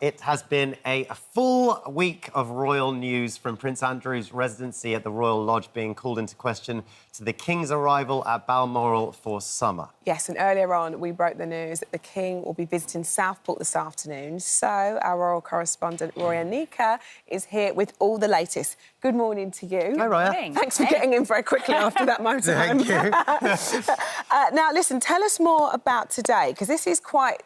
It has been a full week of royal news, from Prince Andrew's residency at the Royal Lodge being called into question to the King's arrival at Balmoral for summer. Yes, and earlier on we broke the news that the King will be visiting Southport this afternoon. So our royal correspondent, Roya Nika, is here with all the latest. Good morning to you. Hi, Roya. Thanks for getting in very quickly after that motorhome. Thank you. Now, listen, tell us more about today, because this is quite...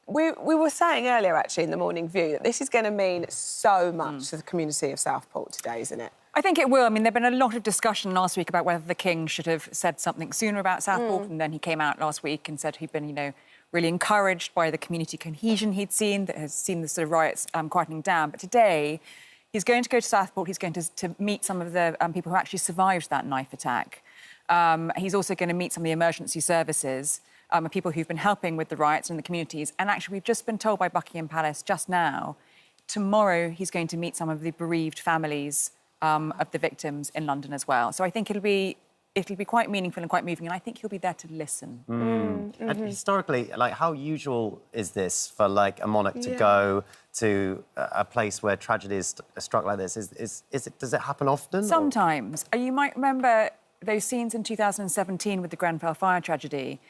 We were saying earlier, actually, in the Morning View, that this is going to mean so much to the community of Southport today, isn't it? I think it will. I mean, there'd been a lot of discussion last week about whether the King should have said something sooner about Southport, and then he came out last week and said he'd been, you know, really encouraged by the community cohesion he'd seen, that has seen the sort of riots quietening down. But today, he's going to go to Southport. He's going to meet some of the people who actually survived that knife attack. He's also going to meet some of the emergency services, people who've been helping with the riots in the communities. And actually, we've just been told by Buckingham Palace just now, tomorrow he's going to meet some of the bereaved families of the victims in London as well. So I think it'll be quite meaningful and quite moving, and I think he'll be there to listen. And historically, like, how usual is this for, like, a monarch to go to a place where tragedy is struck like this? Does it happen often? Sometimes. You might remember those scenes in 2017 with the Grenfell fire tragedy.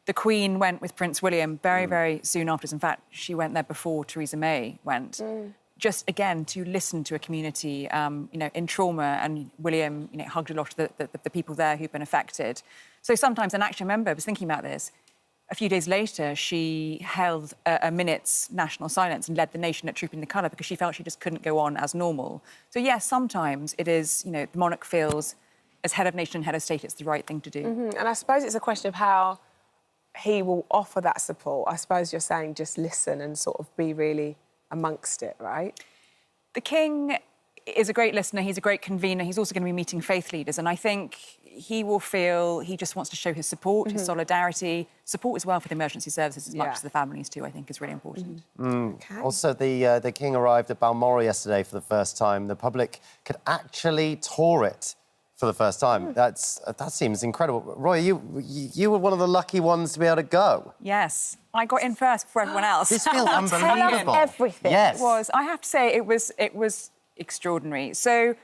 The Queen went with Prince William very, very soon afterwards. In fact, she went there before Theresa May went. Just, again, to listen to a community, you know, in trauma, and William, you know, hugged a lot of the people there who've been affected. So sometimes, and actually, I remember, I was thinking about this, a few days later, she held a minute's national silence and led the nation at Trooping the Colour because she felt she just couldn't go on as normal. So, yes, sometimes it is, you know, the monarch feels, as head of nation and head of state, it's the right thing to do. And I suppose it's a question of how he will offer that support. I suppose you're saying just listen and sort of be really amongst it, right? The King is a great listener. He's a great convener. He's also going to be meeting faith leaders. And I think he will feel he just wants to show his support, his solidarity, support as well for the emergency services as much as the families too, I think is really important. Okay. Also, the King arrived at Balmoral yesterday for the first time. The public could actually tour it for the first time. That seems incredible. Roy, you were one of the lucky ones to be able to go. Yes. I got in first before everyone else. This feels unbelievable. Tell us everything. Yes. It was. I have to say, it was extraordinary. So,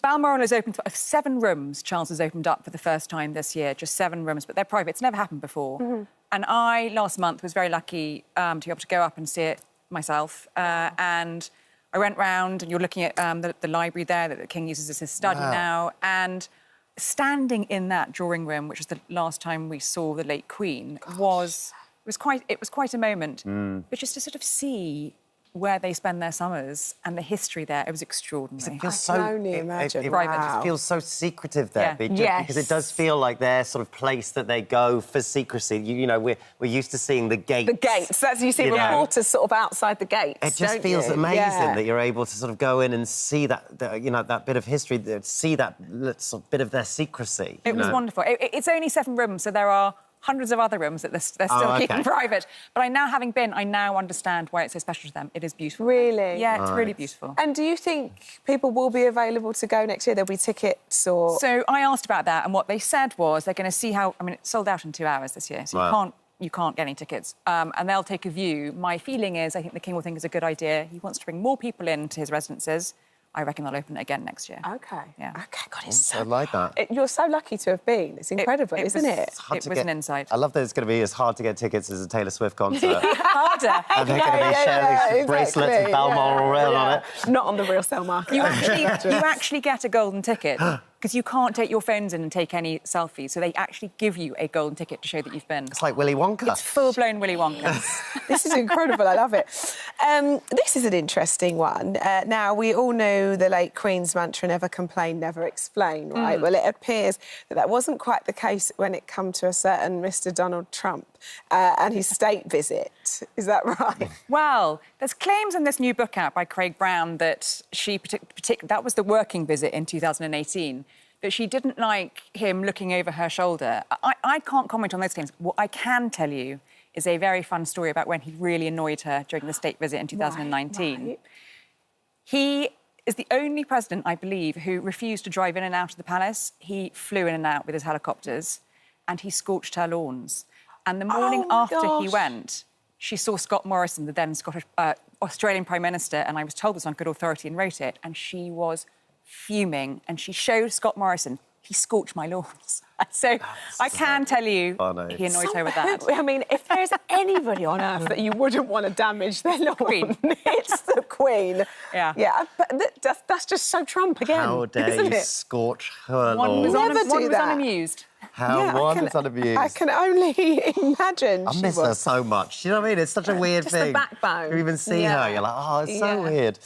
Balmoral is open to 7 rooms. Charles has opened up for the first time this year, just 7 rooms, but they're private. It's never happened before. And I, last month, was very lucky to be able to go up and see it myself. And I went round, and you're looking at the library there that the King uses as his study now, and standing in that drawing room, which was the last time we saw the late Queen, was quite a moment. But just to sort of see where they spend their summers and the history there, it was extraordinary. It feels I can only imagine. It Wow. feels so secretive there, Yeah. because it does feel like their sort of place that they go for secrecy. You know, we're used to seeing the gates. The gates. That's, you see reporters sort of outside the gates. It just feels amazing that you're able to sort of go in and see that, you know, that bit of history, see that sort of bit of their secrecy. It was wonderful. It's only 7 rooms, so there are hundreds of other rooms that they're still keeping private. But having been, I now understand why it's so special to them. It is beautiful. Really? Yeah, it's really beautiful. And do you think people will be available to go next year? There'll be tickets or... So I asked about that, and what they said was they're going to see how... I mean, it sold out in 2 hours this year, so you can't get any tickets. And they'll take a view. My feeling is, I think the King will think it's a good idea. He wants to bring more people into his residences. I reckon they'll open it again next year. OK. Yeah. OK, God, it's so... I like that. You're so lucky to have been. It's incredible, isn't it? It was an insight. I love that it's going to be as hard to get tickets as a Taylor Swift concert. Harder. And they're going to be sharing bracelets with Balmoral Rail on it. Not on the real sale market. You actually get a golden ticket because you can't take your phones in and take any selfies. So they actually give you a golden ticket to show that you've been. It's like Willy Wonka. It's full-blown Willy Wonka. This is incredible. I love it. This is an interesting one. Now, we all know the late Queen's mantra, never complain, never explain, right? Well, it appears that wasn't quite the case when it come to a certain Mr Donald Trump and his state visit. Is that right? Well, there's claims in this new book out by Craig Brown that that was the working visit in 2018, that she didn't like him looking over her shoulder. I can't comment on those claims. What I can tell you is a very fun story about when he really annoyed her during the state visit in 2019. Right. He is the only president, I believe, who refused to drive in and out of the palace. He flew in and out with his helicopters, and he scorched her lawns. And the morning after he went, she saw Scott Morrison, the then Scottish Australian Prime Minister, and I was told this on good authority and wrote it, and she was fuming, and she showed Scott Morrison, he scorched my lawns. So I can tell you he annoyed her with that. I mean, if there's anybody on earth that you wouldn't want to damage their lawn, it's the Queen. Yeah. Yeah, but that's just so Trump again. How dare you scorch her lawn? One was that. unamused. One was unamused. I can only imagine. I miss her so much. You know what I mean? It's such a weird just thing. the backbone. You even see her, you're like, oh, it's so weird.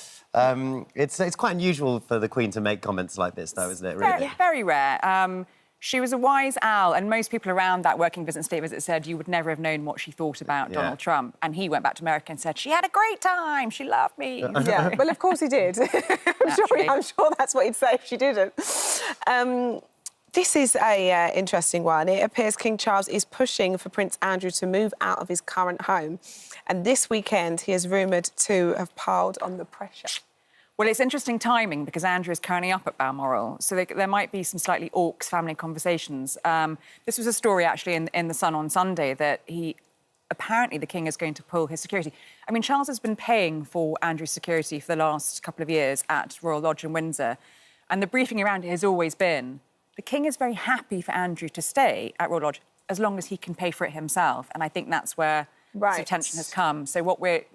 It's quite unusual for the Queen to make comments like this, though, isn't it, really? Very, very rare. She was a wise owl, and most people around that working business state visit said you would never have known what she thought about Donald Trump. And he went back to America and said, she had a great time, she loved me. Yeah, well, of course he did. I'm sure that's what he'd say if she didn't. This is a interesting one. It appears King Charles is pushing for Prince Andrew to move out of his current home. And this weekend, he is rumoured to have piled on the pressure. Well, it's interesting timing because Andrew is currently up at Balmoor, so there might be some slightly orcs family conversations. This was a story, actually, in The Sun on Sunday that apparently the King is going to pull his security. I mean, Charles has been paying for Andrew's security for the last couple of years at Royal Lodge in Windsor, and the briefing around it has always been the King is very happy for Andrew to stay at Royal Lodge as long as he can pay for it himself, and I think that's where the tension has come. So what we're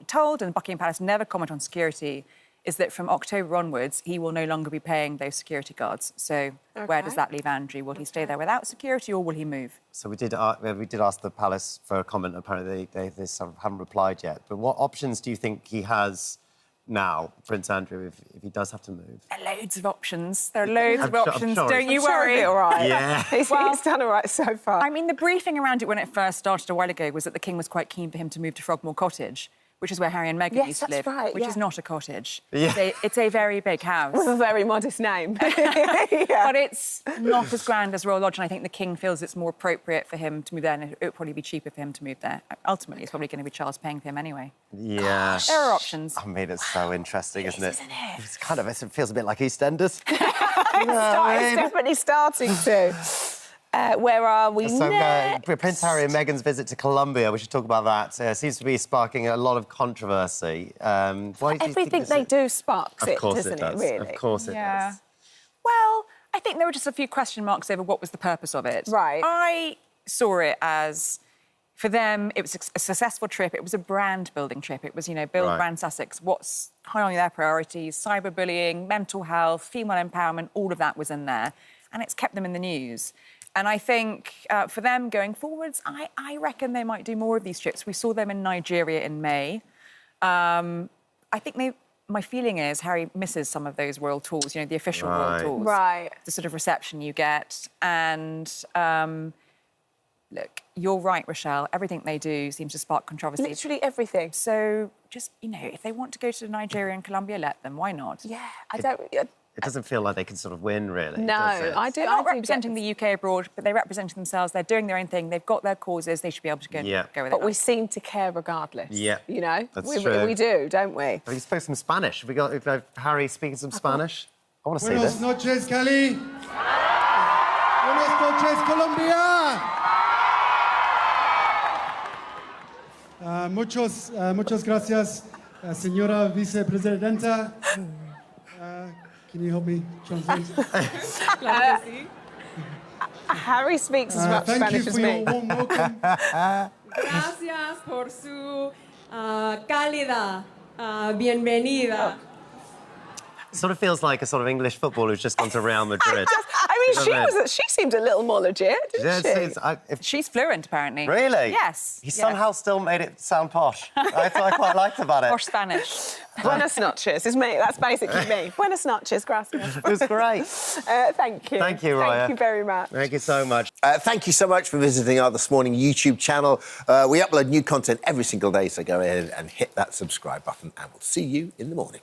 told, and Buckingham Palace never comment on security, is that from October onwards, he will no longer be paying those security guards. So where does that leave Andrew? Will he stay there without security or will he move? So we did ask the Palace for a comment. Apparently, they sort of haven't replied yet. But what options do you think he has now, Prince Andrew, if he does have to move? There are loads of options. There are loads of options. Sure Don't you worry. All right. Yeah. He's done all right so far. I mean, the briefing around it when it first started a while ago was that the King was quite keen for him to move to Frogmore Cottage, which is where Harry and Meghan used to live, which is not a cottage. Yeah. It's a very big house. With a very modest name. But it's not as grand as Royal Lodge, and I think the King feels it's more appropriate for him to move there, and it would probably be cheaper for him to move there. Ultimately, it's probably going to be Charles paying for him anyway. Yeah. Gosh. There are options. I mean, it's so interesting, isn't it? Isn't it? It's kind of, it feels a bit like EastEnders. It's definitely starting to. Where are we next? Prince Harry and Meghan's visit to Colombia, we should talk about that. Seems to be sparking a lot of controversy. Everything they do sparks it, doesn't it, really? Of course it does. Well, I think there were just a few question marks over what was the purpose of it. Right. I saw it as, for them, it was a successful trip. It was a brand-building trip. It was, build brand Sussex. What's high on their priorities? Cyberbullying, mental health, female empowerment, all of that was in there. And it's kept them in the news. And I think for them going forwards, I reckon they might do more of these trips. We saw them in Nigeria in May. I think my feeling is Harry misses some of those royal tours, the official royal tours. Right. The sort of reception you get. And look, you're right, Rochelle. Everything they do seems to spark controversy. Literally everything. So just, if they want to go to Nigeria and Colombia, let them. Why not? Yeah, It doesn't feel like they can sort of win, really. No, does it? They're not representing the UK abroad, but they're representing themselves. They're doing their own thing. They've got their causes. They should be able to go with it. But we seem to care regardless. Yeah, that's we, true. We do, don't we? Have you spoke some Spanish? Have we got Harry speaking some Spanish? I want to see this. Buenas noches, Cali. Buenas noches, Colombia. Muchas gracias, señora vicepresidenta. Can you help me translate? Harry speaks as much Spanish as me. Thank you for your warm welcome. Gracias por su cálida bienvenida. It sort of feels like a sort of English footballer who's just gone to Real Madrid. She seemed a little more legit, didn't she? She's fluent, apparently. Really? Yes. He somehow still made it sound posh. That's what I quite liked about it. Posh Spanish. Buenas noches is me. That's basically me. Buenas noches, gracias. It was great. Thank you. Thank you, Raya. Thank you very much. Thank you so much. Thank you so much for visiting our This Morning YouTube channel. We upload new content every single day, so go ahead and hit that subscribe button, and we'll see you in the morning.